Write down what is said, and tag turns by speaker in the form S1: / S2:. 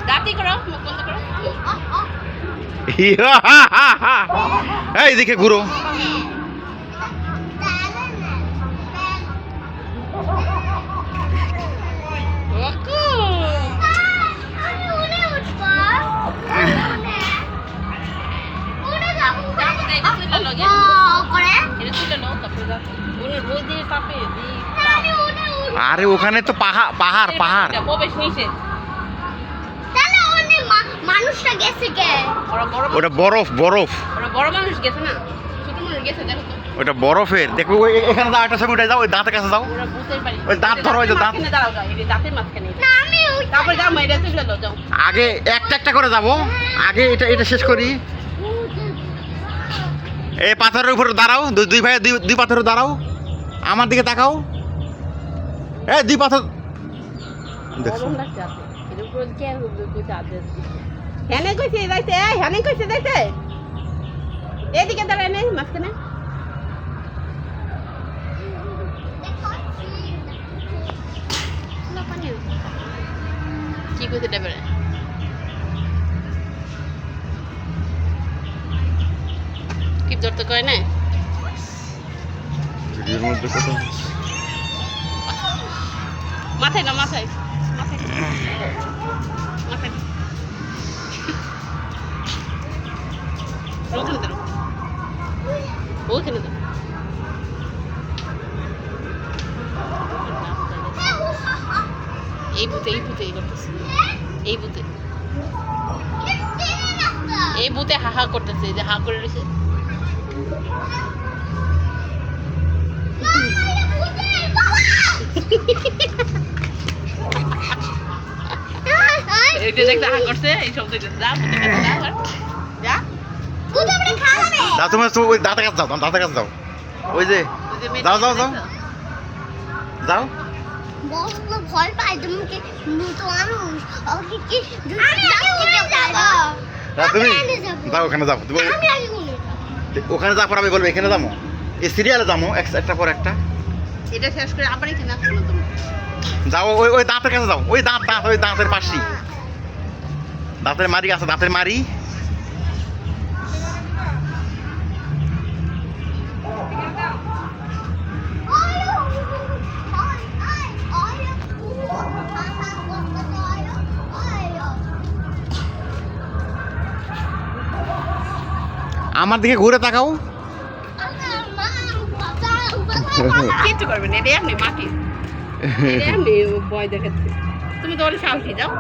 S1: দাঁতি করো, মুখ বন্ধ করো।
S2: এইদিকে ঘুরো।
S1: ওকো।
S2: আরে ওখানে তো পাহাড় পাহাড় পাহাড়।
S1: প্রবেশ নিষেধ।
S3: মানুষটা গেছে কে?
S2: ওটা বরফ বরফ।
S1: ওরা বড় মানুষ গেছে না, ছোট মানুষ গেছে দেখো তো।
S2: ওটা বরফের। দেখো এখানে যাও, একটা ছবি উঠে যাও, ওই দাঁতের কাছে যাও।
S1: ওরা বুঝতেই পারি।
S2: ওই দাঁত ধরো, ওই যে দাঁত।
S1: মাঝখানে দাঁড়াও, এই যে দাঁতের মাঝখানে।
S3: না আমি
S1: তারপরে যাও মেয়েরা চলে যাও, যাও।
S2: আগে একটা একটা করে যাবো, আগে এটা এটা শেষ করি। এই পাথরের উপরে দাঁড়াও, দুই ভাই দুই পাথরে দাঁড়াও, আমার দিকে তাকাও। এই দুই পাথর দেখছো?
S1: গরম লাগছে আপনি। এর উপর কে কইতে আদেশ দিছে? হ্যানে কইছে যাইতে, হ্যানে কইছে যাইতে। এদিকে দাঁড়ায় নে মাঝখানে। কি কইতে দেবে? কি ধরতে কয় না?
S2: ভিডিওর মধ্যে কত
S1: মাথায় না, মাথায় মাথায় মাথায় ওখানে ধরো, ওখানে ধরো। এই বুতে এই করতেছে, এই বুতে এই বুতে হা হা করতেছে, এই যে হা করে রয়েছে। এইটা দেখতে হা করছে, এই শব্দ করছে। যা বুতে কাছে যা, যা।
S2: দাও, তুমি ওই দাঁতের কাছে যাও, দাঁতের কাছে যাও। ওই যে
S1: ওই যে
S2: যাও যাও যাও যাও।
S3: বড় ভয় পাই তোমাকে মতো মানুষ ওকে কি আমি যাব
S2: তুমি যাও, ওখানে যাও। তুমি
S3: আমি আগে কোনে
S2: ওখানে যাওয়ার পর আমি বলবো এখানে যাবো, এই সিরিয়ালে যাবো একটা পর একটা।
S1: এটা শেষ করে আবার এখানে আসো না তুমি।
S2: যাও ওই ওই দাঁতের কাছে যাও, ওই দাঁত দাঁত ওই দাঁতের পাশেই দাঁতের মারি আছে, দাঁতের মারি। আমার দিকে ঘুরে তাকাও।
S1: কিচ্ছু করবে না, এটা এমনি মাটি, এটা এমনি ভয় দেখাচ্ছে। তুমি তো অনেক সাহসী, যাও।